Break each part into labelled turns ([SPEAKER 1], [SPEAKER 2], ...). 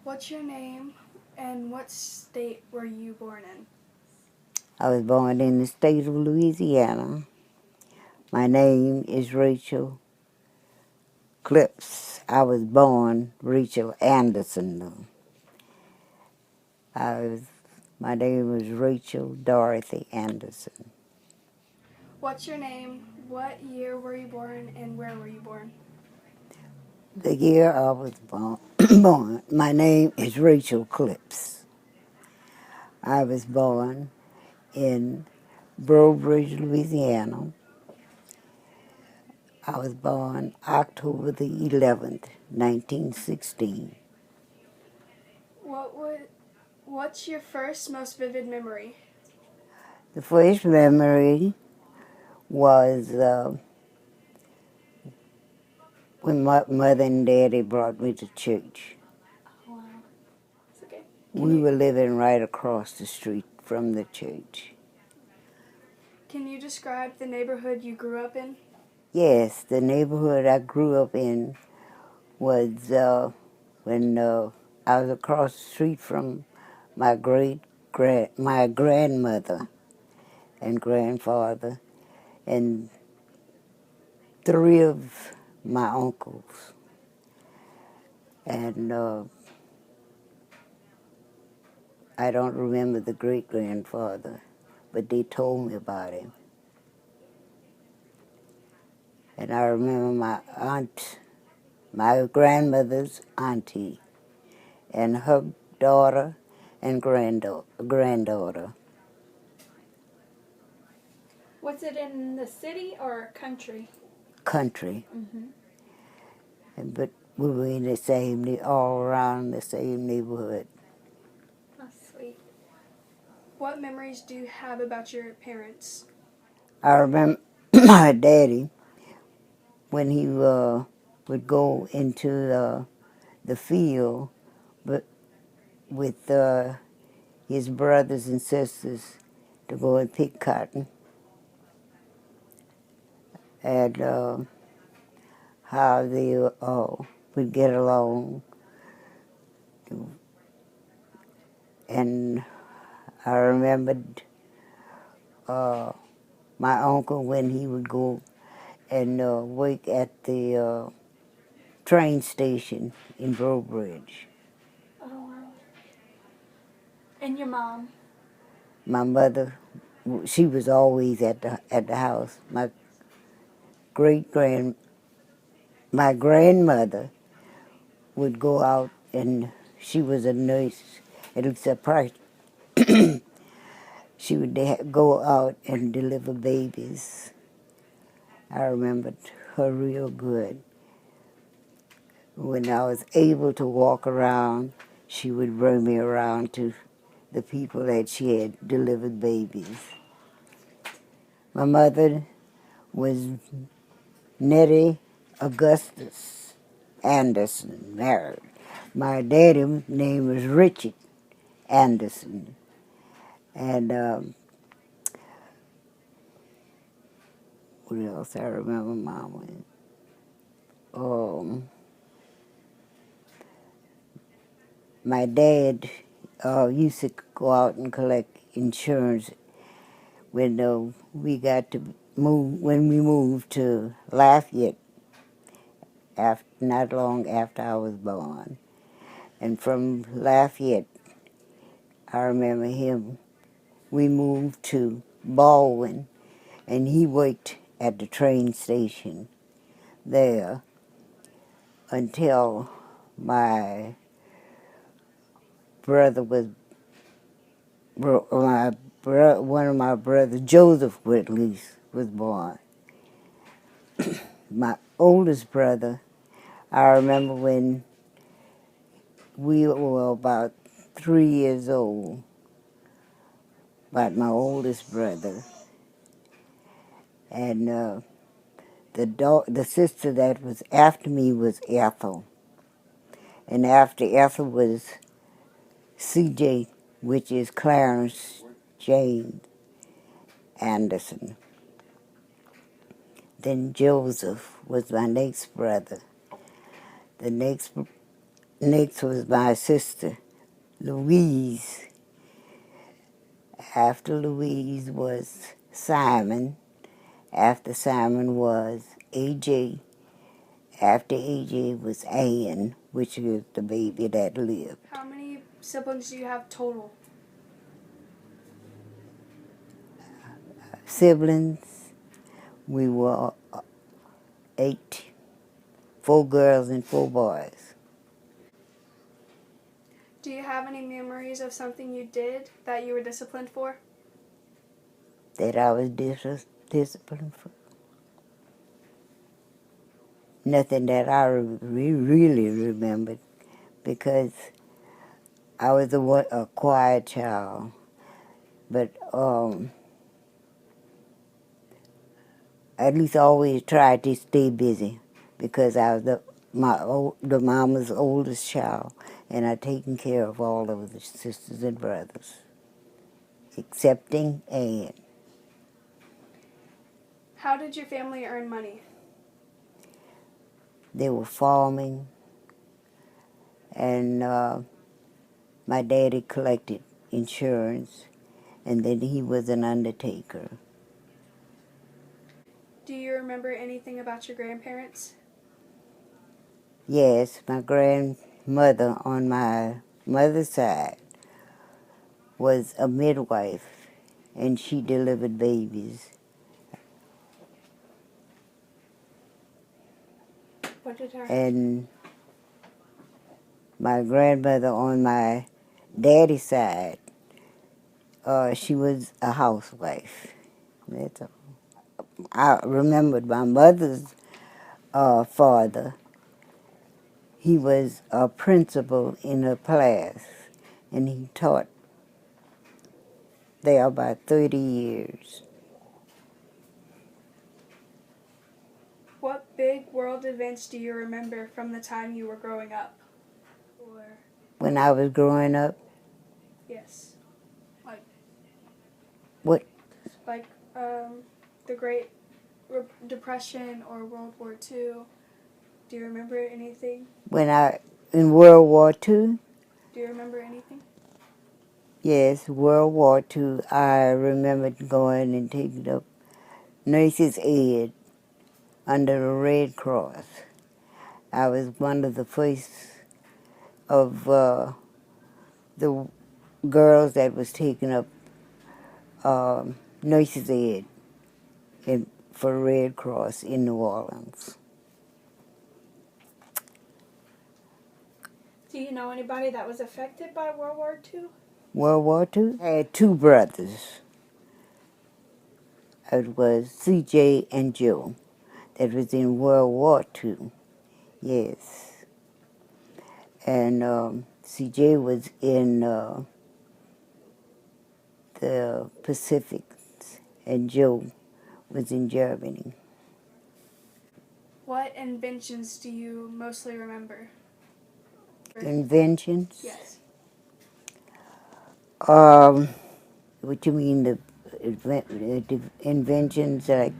[SPEAKER 1] What's your name and what state were you born in?
[SPEAKER 2] I was born in the state of Louisiana. My name is Rachel Clips. I was born Rachel Anderson, though. My name was Rachel Dorothy Anderson.
[SPEAKER 1] What's your name? What year were you born and where were you born?
[SPEAKER 2] The year I was born, my name is Rachel Clips. I was born in Bridge, Louisiana. I was born October the 11th, 1916.
[SPEAKER 1] What's your first most vivid memory?
[SPEAKER 2] The first memory was when my mother and daddy brought me to church.
[SPEAKER 1] Oh, wow. It's okay.
[SPEAKER 2] We were living right across the street from the church.
[SPEAKER 1] Can you describe the neighborhood you grew up in?
[SPEAKER 2] Yes, the neighborhood I grew up in was when I was across the street from my my grandmother and grandfather and three of my uncles. And I don't remember the great-grandfather, but they told me about him. And I remember my grandmother's auntie, and her daughter and granddaughter.
[SPEAKER 1] Was it in the city or country?
[SPEAKER 2] Country.
[SPEAKER 1] Mm-hmm.
[SPEAKER 2] But we were in all around the same neighborhood.
[SPEAKER 1] That's sweet. What memories do you have about your parents?
[SPEAKER 2] I remember my daddy when he would go into the field, but with his brothers and sisters to go and pick cotton, and how they would get along. And I remembered my uncle when he would go and work at the train station in Bridge.
[SPEAKER 1] Oh, wow. And your mom?
[SPEAKER 2] My mother, she was always at the house. Great grand, my grandmother would go out, and she was a nurse. It was a price. She would go out and deliver babies. I remembered her real good. When I was able to walk around, she would bring me around to the people that she had delivered babies. My mother was Nettie Augustus Anderson, married. My daddy's name was Richard Anderson. And what else I remember Mom with? My dad used to go out and collect insurance when we got to move, when we moved to Lafayette, not long after I was born. And from Lafayette, I remember we moved to Baldwin, and he worked at the train station there until my brother was, one of my brothers, Joseph at least, was born. My oldest brother, I remember when we were about 3 years old, about my oldest brother. And the sister that was after me was Ethel. And after Ethel was C.J., which is Clarence James Anderson. Then Joseph was my next brother. The next Next was my sister, Louise. After Louise was Simon. After Simon was AJ. After AJ was Ann, which is the baby that lived.
[SPEAKER 1] How many siblings do you have total?
[SPEAKER 2] Siblings, we were 8. 4 girls and 4 boys.
[SPEAKER 1] Do you have any memories of something you did that you were disciplined for?
[SPEAKER 2] That I was disciplined for. Nothing that I really remembered, because I was a quiet child. But at least I always tried to stay busy, because I was the mama's oldest child, and I taken care of all of the sisters and brothers, excepting Ann.
[SPEAKER 1] How did your family earn money?
[SPEAKER 2] They were farming, and my daddy collected insurance, and then he was an undertaker.
[SPEAKER 1] Do you remember anything about your grandparents?
[SPEAKER 2] Yes, my grandmother on my mother's side was a midwife, and she delivered babies.
[SPEAKER 1] What did her?
[SPEAKER 2] And my grandmother on my daddy's side, she was a housewife. That's all. I remembered my mother's father. He was a principal in a class, and he taught there about 30 years.
[SPEAKER 1] What big world events do you remember from the time you were growing up? Or
[SPEAKER 2] When I was growing up,
[SPEAKER 1] yes, like
[SPEAKER 2] what?
[SPEAKER 1] like the Great Depression or World War II. Do you remember anything?
[SPEAKER 2] In World War II,
[SPEAKER 1] Do you remember anything?
[SPEAKER 2] yes, World War II, I remembered going and taking up nurse's aid under the Red Cross. I was one of the first of the girls that was taking up nurse's aid for Red Cross in New Orleans.
[SPEAKER 1] Do you know anybody that was affected by World War II?
[SPEAKER 2] World War II, I had 2 brothers. It was CJ and Joe that was in World War II, yes. And CJ was in the Pacific, and Joe was in Germany.
[SPEAKER 1] What inventions do you mostly remember?
[SPEAKER 2] Inventions?
[SPEAKER 1] Yes.
[SPEAKER 2] What you mean, the inventions like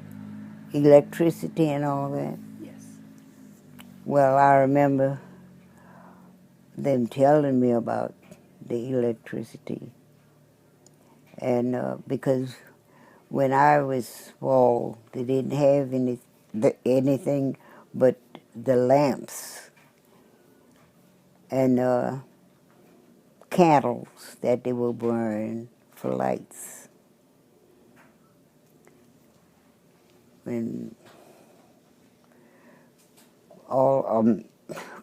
[SPEAKER 2] electricity and all that?
[SPEAKER 1] Yes.
[SPEAKER 2] Well, I remember them telling me about the electricity. And because when I was small, they didn't have anything but the lamps and candles that they would burn for lights. And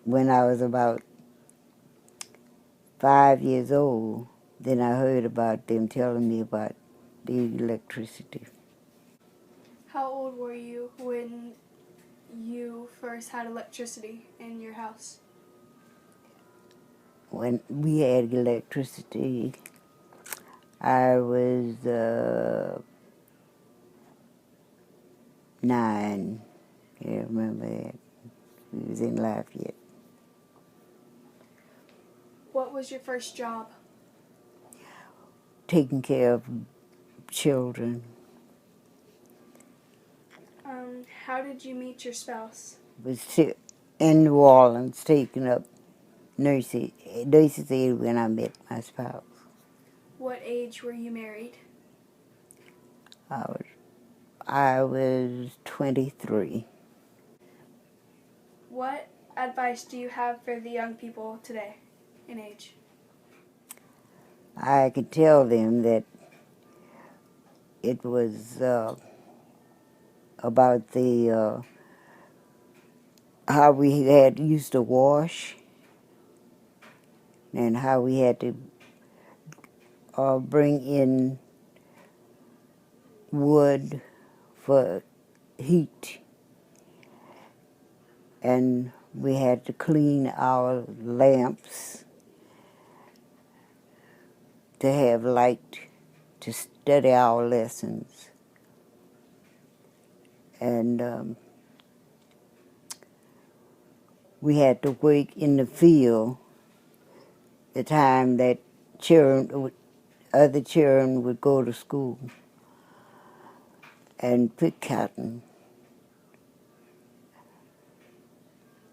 [SPEAKER 2] when I was about 5 years old, then I heard about them telling me about the electricity.
[SPEAKER 1] How old were you when you first had electricity in your house?
[SPEAKER 2] When we had electricity, I was 9. I remember that. We was in Lafayette.
[SPEAKER 1] What was your first job?
[SPEAKER 2] Taking care of children.
[SPEAKER 1] How did you meet your spouse?
[SPEAKER 2] Was in New Orleans taking up nurse's age when I met my spouse.
[SPEAKER 1] What age were you married?
[SPEAKER 2] I was 23.
[SPEAKER 1] What advice do you have for the young people today in age?
[SPEAKER 2] I could tell them that it was about the how we had used to wash and how we had to bring in wood for heat, and we had to clean our lamps to have light to study our lessons. And we had to work in the field the time that other children would go to school and pick cotton.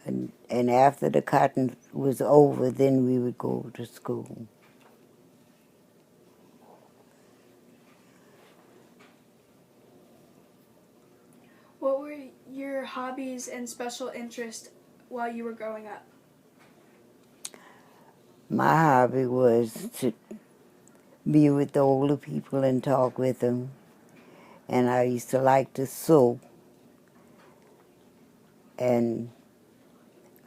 [SPEAKER 2] And after the cotton was over, then we would go to school.
[SPEAKER 1] What were your hobbies and special interests while you were growing up?
[SPEAKER 2] My hobby was to be with the older people and talk with them. And I used to like to sew. And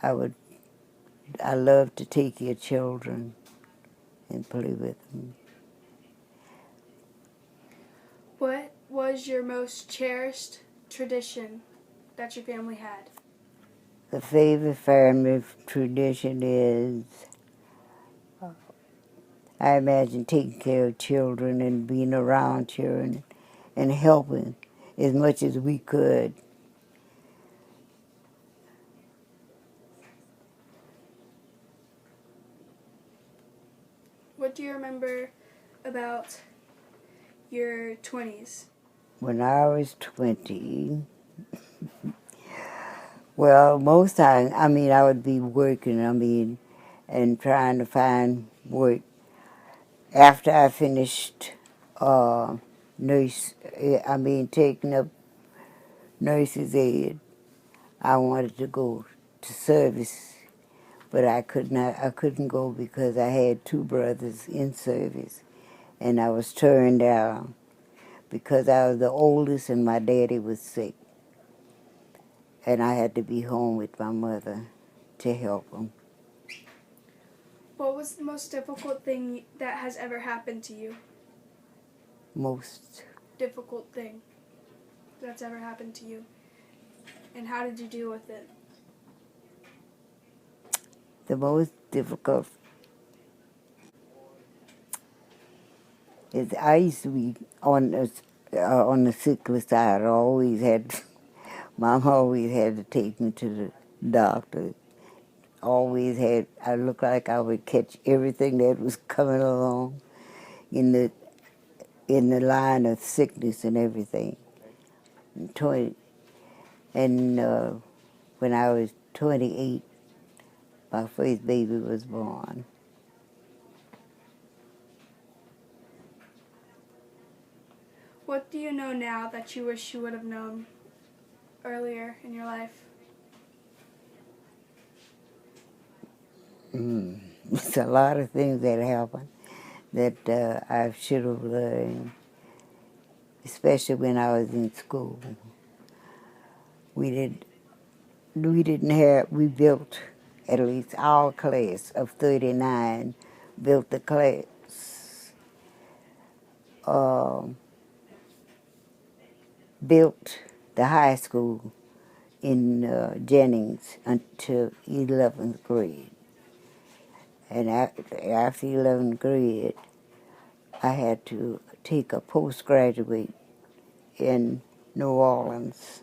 [SPEAKER 2] I loved to take care of children and play with them.
[SPEAKER 1] What was your most cherished tradition that your family had?
[SPEAKER 2] The favorite family tradition is, I imagine, taking care of children and being around children and helping as much as we could.
[SPEAKER 1] What do you remember about your 20s?
[SPEAKER 2] When I was 20, well, most times, I would be working, and trying to find work. After I finished taking up nurse's aid, I wanted to go to service, but I couldn't go because I had two brothers in service, and I was turned down because I was the oldest and my daddy was sick, and I had to be home with my mother to help him.
[SPEAKER 1] What was the most difficult thing that has ever happened to you?
[SPEAKER 2] Most
[SPEAKER 1] Difficult thing that's ever happened to you? And how did you deal with it?
[SPEAKER 2] The most difficult is I used to be on the sickly side. Mom always had to take me to the doctor. I looked like I would catch everything that was coming along in the line of sickness and everything. And when I was 28, my first baby was born.
[SPEAKER 1] What do you know now that you wish you would have known earlier in your life?
[SPEAKER 2] It's a lot of things that happened that I should have learned, especially when I was in school. We built, at least our class of 39, built the class, built the high school in Jennings until 11th grade. And after 11th grade, I had to take a postgraduate in New Orleans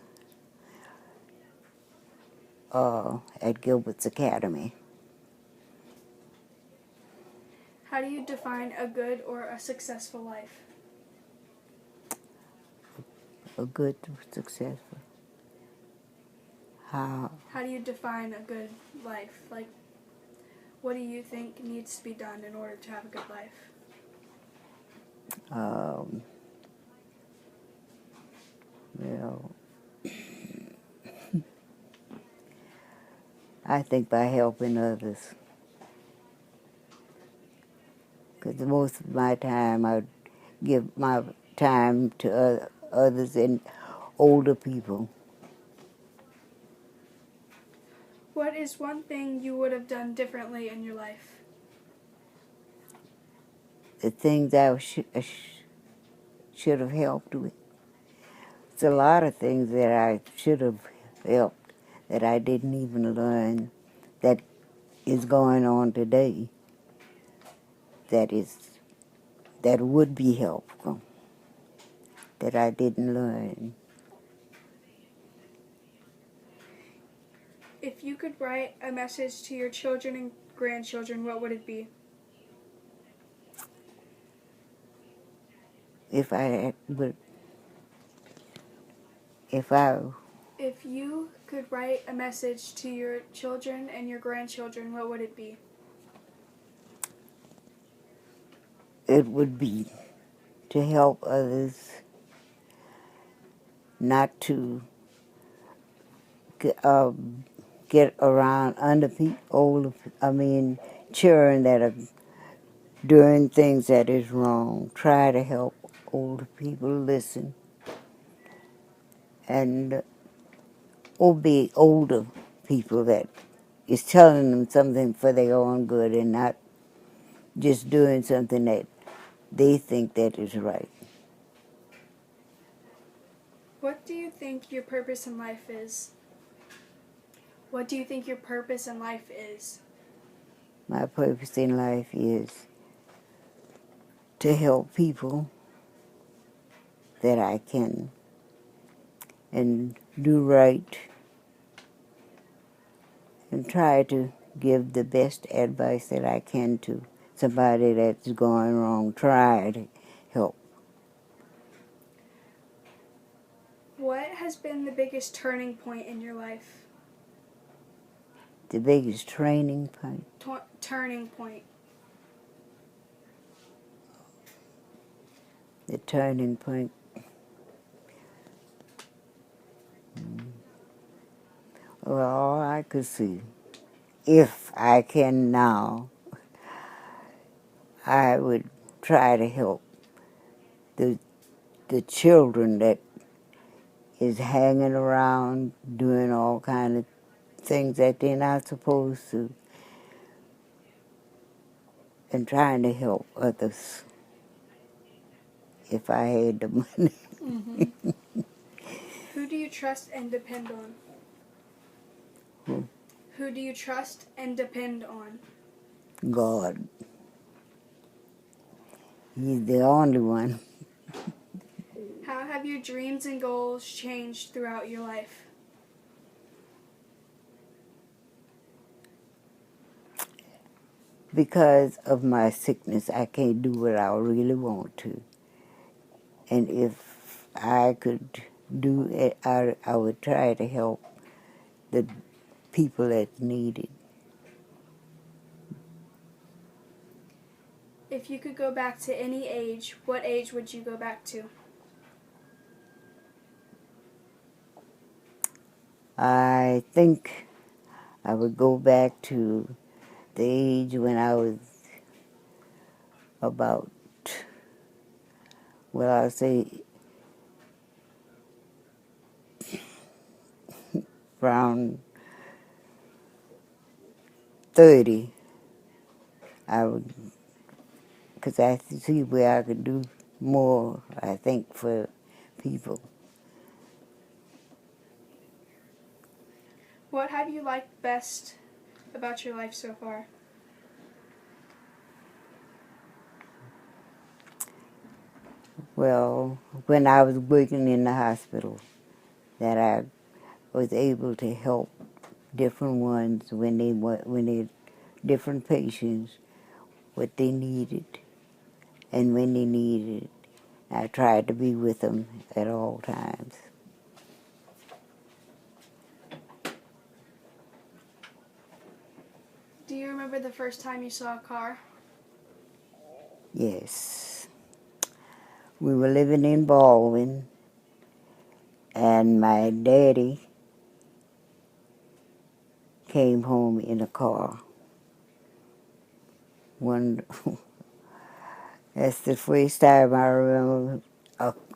[SPEAKER 2] at Gilbert's Academy.
[SPEAKER 1] How do you define a good or a successful life?
[SPEAKER 2] A good, successful. How?
[SPEAKER 1] How do you define a good life? Like, What do you think needs to be done in order to have a good life?
[SPEAKER 2] Well, I think by helping others. Because most of my time I give my time to others and older people.
[SPEAKER 1] What is one thing you would have done differently in your life?
[SPEAKER 2] The things I should have helped with. It's a lot of things that I should have helped that I didn't even learn that is going on today. That would be helpful that I didn't learn.
[SPEAKER 1] If you could write a message to your children and grandchildren, what would it be?
[SPEAKER 2] If
[SPEAKER 1] If you could write a message to your children and your grandchildren, what would it be?
[SPEAKER 2] it would be to help others, not to get around children that are doing things that is wrong. Try to help older people listen and obey older people that is telling them something for their own good and not just doing something that they think that is right.
[SPEAKER 1] What do you think your purpose in life is? What do you think your purpose in life is?
[SPEAKER 2] My purpose in life is to help people that I can and do right and try to give the best advice that I can to somebody that's going wrong. Try to help.
[SPEAKER 1] What has been the biggest turning point in your life?
[SPEAKER 2] The biggest training point.
[SPEAKER 1] Turning point.
[SPEAKER 2] The turning point. Well, all I could see, if I can now, I would try to help the children that is hanging around doing all kind of things that they're not supposed to, and trying to help others if I had the money.
[SPEAKER 1] Mm-hmm. Who do you trust and depend on? Who do you trust and depend on?
[SPEAKER 2] God. He's the only one.
[SPEAKER 1] How have your dreams and goals changed throughout your life?
[SPEAKER 2] Because of my sickness, I can't do what I really want to. And if I could do it, I would try to help the people that need it.
[SPEAKER 1] If you could go back to any age, what age would you go back to?
[SPEAKER 2] I think I would go back to the age when I was about, well, I'll say around 30. I would, because I see where I could do more, I think, for people.
[SPEAKER 1] What have you liked best about your life so far?
[SPEAKER 2] Well, when I was working in the hospital, that I was able to help different ones when they different patients what they needed and when they needed it. I tried to be with them at all times.
[SPEAKER 1] Do you remember remember the first time you saw a car?
[SPEAKER 2] Yes. We were living in Baldwin, and my daddy came home in a car. One, that's the first time I remember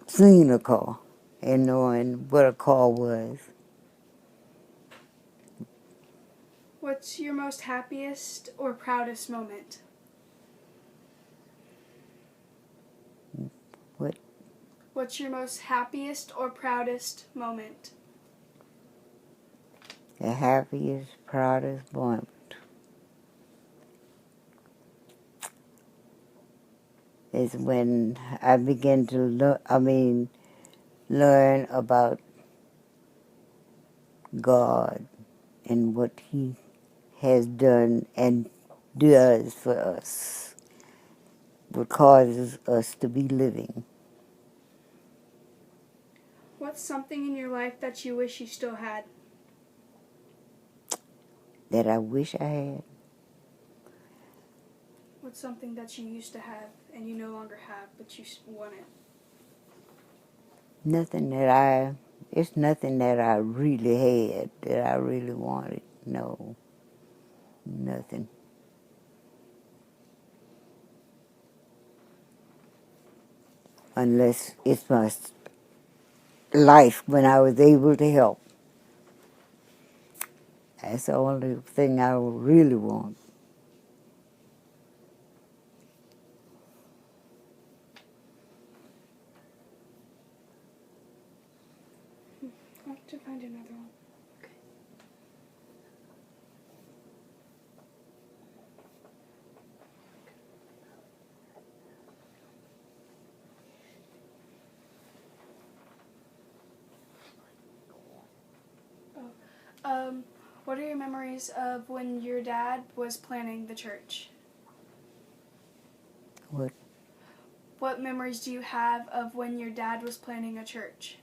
[SPEAKER 2] seeing a car and knowing what a car was.
[SPEAKER 1] What's your most happiest or proudest moment?
[SPEAKER 2] What?
[SPEAKER 1] What's your most happiest or proudest moment?
[SPEAKER 2] The happiest, proudest moment is when I began to learn about God and what He has done and does for us, what causes us to be living.
[SPEAKER 1] What's something in your life that you wish you still had?
[SPEAKER 2] That I wish I had.
[SPEAKER 1] What's something that you used to have and you no longer have, but you want it?
[SPEAKER 2] It's nothing that I really had, that I really wanted. No, nothing. Unless it's my life when I was able to help. That's the only thing I really want.
[SPEAKER 1] I'll have to find another one. Okay. What are your memories of when your dad was planning the church?
[SPEAKER 2] What?
[SPEAKER 1] What memories do you have of when your dad was planning a church?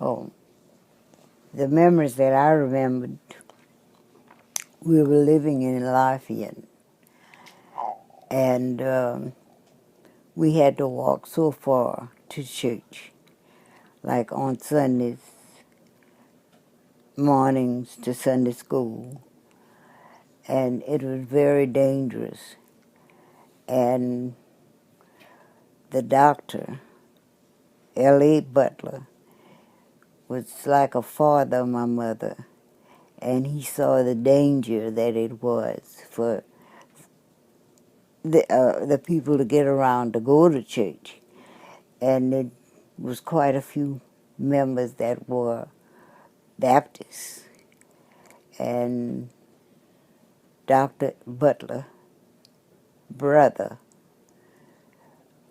[SPEAKER 2] Oh, the memories that I remembered, we were living in Lafayette, and we had to walk so far to church, like on Sundays mornings to Sunday school, and it was very dangerous. And the doctor, L.A. Butler, was like a father of my mother, and he saw the danger that it was for the people to get around to go to church. And it was quite a few members that were Baptists. And Dr. Butler, brother,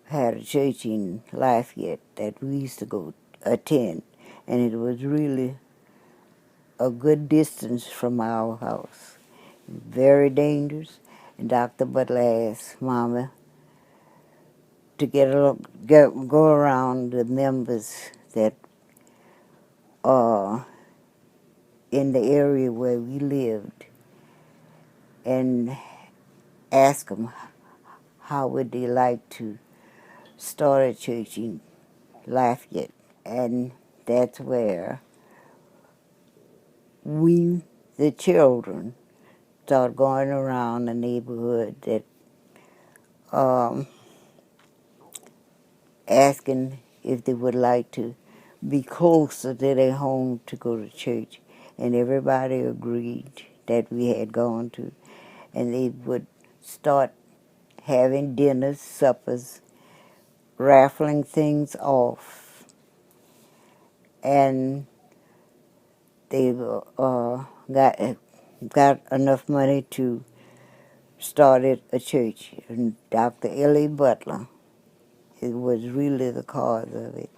[SPEAKER 2] had a church in Lafayette that we used to go attend, and it was really a good distance from our house. Very dangerous. And Dr. Butler asked Mama to go around the members that are in the area where we lived and ask them how would they like to start a church in Lafayette. And that's where we, the children, started going around the neighborhood that asking if they would like to be closer to their home to go to church. And everybody agreed that we had gone to. And they would start having dinners, suppers, raffling things off. And they got enough money to start a church. And Dr. L.A. Butler, it was really the cause of it.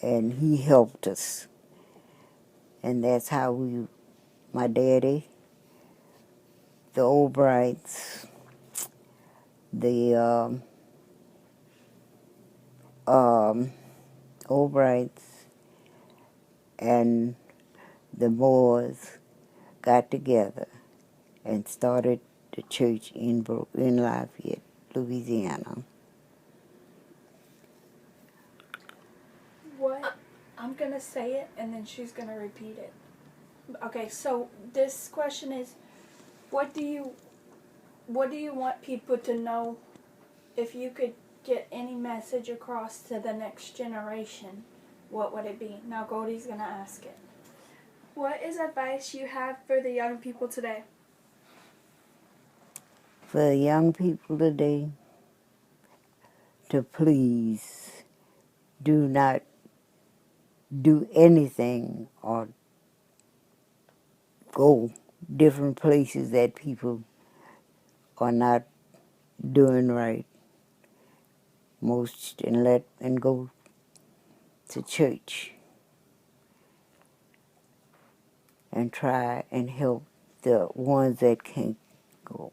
[SPEAKER 2] And he helped us. And that's how my daddy, the Albrights, the Albrights, and the Moores got together and started the church in Lafayette, Louisiana.
[SPEAKER 1] What? I'm gonna say it and then she's gonna repeat it. Okay, so this question is, what do you want people to know? If you could get any message across to the next generation, what would it be? Now Goldie's gonna ask it. What is advice you have for the young people today?
[SPEAKER 2] For the young people today, to please do not do anything or go different places that people are not doing right. Most and go to church and try and help the ones that can't go.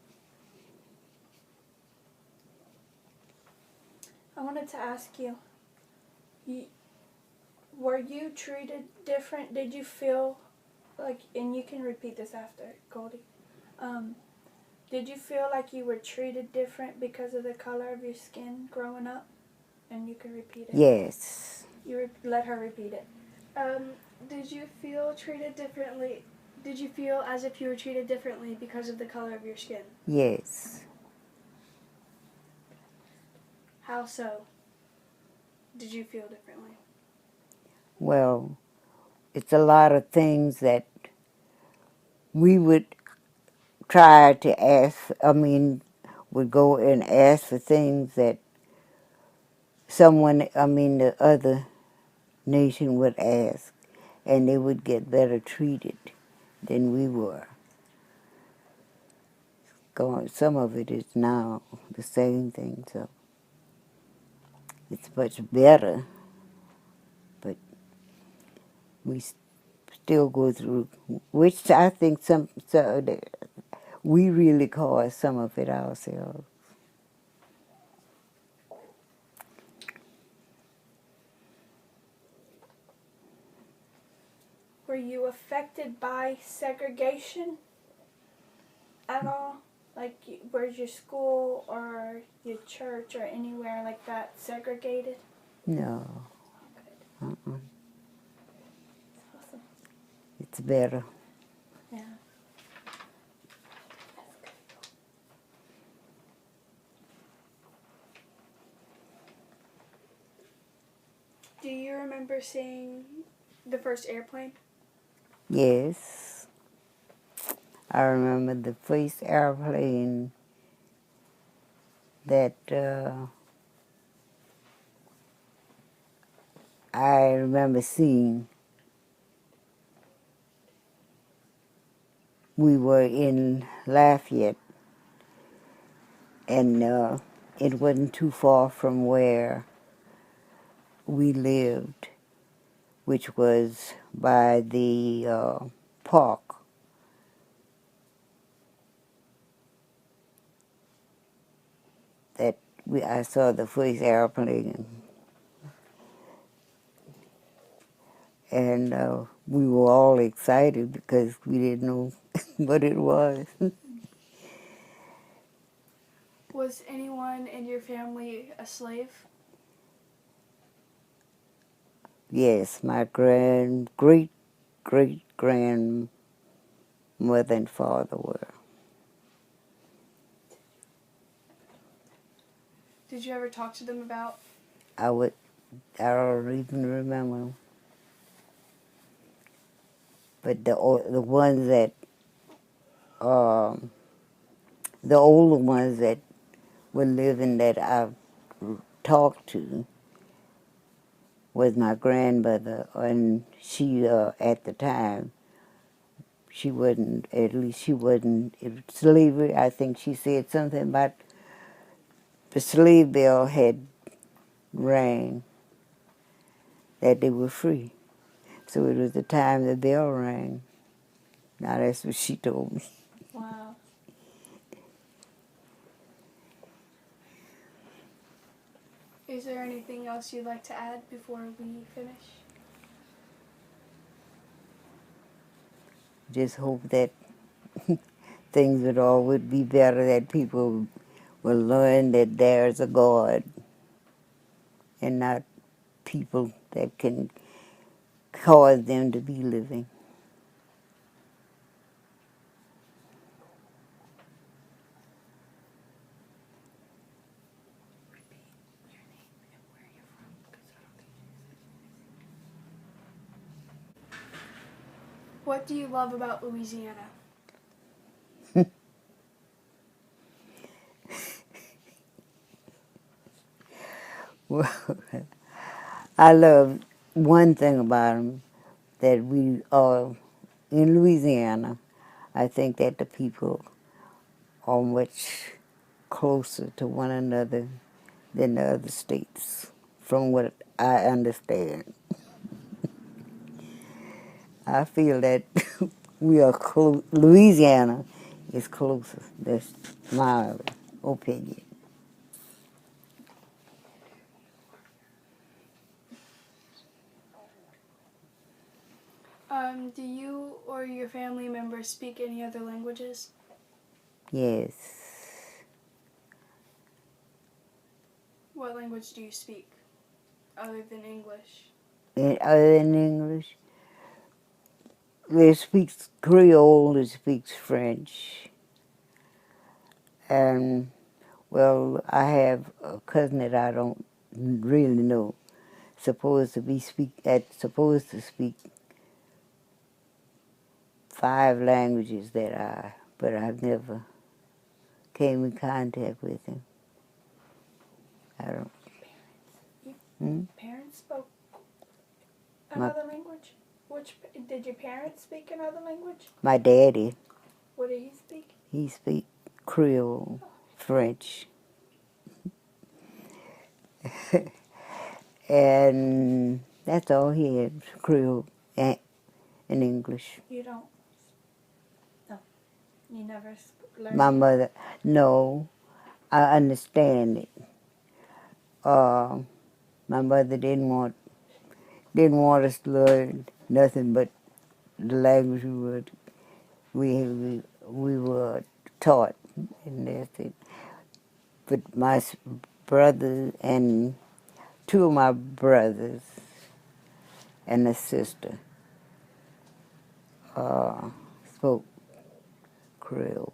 [SPEAKER 1] I wanted to ask you, were you treated different? Did you feel like, and you can repeat this after, Goldie, did you feel like you were treated different because of the color of your skin growing up? And you can repeat it.
[SPEAKER 2] Yes.
[SPEAKER 1] Let her repeat it. Did you feel treated differently? Did you feel as if you were treated differently because of the color of your skin?
[SPEAKER 2] Yes.
[SPEAKER 1] How so? Did you feel differently?
[SPEAKER 2] Well, it's a lot of things that we would try to ask, would go and ask for things that the other nation would ask, and they would get better treated than we were. Some of it is now the same thing, so it's much better, but we still go through, which I think we really cause some of it ourselves.
[SPEAKER 1] Were you affected by segregation at all? Like, was your school or your church or anywhere like that segregated?
[SPEAKER 2] No.
[SPEAKER 1] Good.
[SPEAKER 2] Uh-uh.
[SPEAKER 1] That's awesome.
[SPEAKER 2] It's better.
[SPEAKER 1] Yeah. Do you remember seeing the first airplane?
[SPEAKER 2] Yes. I remember the first airplane that I remember seeing. We were in Lafayette, and it wasn't too far from where we lived, which was by the park. I saw the first airplane, and we were all excited because we didn't know what it was.
[SPEAKER 1] Was anyone in your family a slave?
[SPEAKER 2] Yes, my great grandmother and father were.
[SPEAKER 1] Did you ever talk to them about?
[SPEAKER 2] I don't even remember. But the ones that, the older ones that were living that I've talked to was my grandmother, and she, at the time, she wasn't, at least she wasn't, slavery, I think she said something about the slave bell had rang, that they were free. So it was the time the bell rang. Now that's what she told me.
[SPEAKER 1] Wow. Is there anything else you'd like to add before we finish?
[SPEAKER 2] Just hope that things would all would be better, that people will learn that there's a God and not people that can cause them to be living.
[SPEAKER 1] What do you love about Louisiana?
[SPEAKER 2] Well, I love one thing about them, that we are in Louisiana. I think that the people are much closer to one another than the other states, from what I understand. I feel that we are close. Louisiana is closer. That's my opinion.
[SPEAKER 1] Do you or your family members speak any other languages?
[SPEAKER 2] Yes.
[SPEAKER 1] What language do you speak other than English?
[SPEAKER 2] And other than English, they speak Creole, they speak French. And, well, I have a cousin that I don't really know, supposed to speak 5 languages but I've never came in contact with him. I don't.
[SPEAKER 1] Parents spoke
[SPEAKER 2] My,
[SPEAKER 1] another language? Did your parents speak another language?
[SPEAKER 2] my daddy,
[SPEAKER 1] What did he speak?
[SPEAKER 2] he speak Creole, French, and that's all he had, Creole and English.
[SPEAKER 1] You don't. No, you never learned.
[SPEAKER 2] My mother, no, I understand it. My mother didn't want us to learn nothing but the language we were taught, and that's it. But my brother and 2 of my brothers and a sister spoke Creole.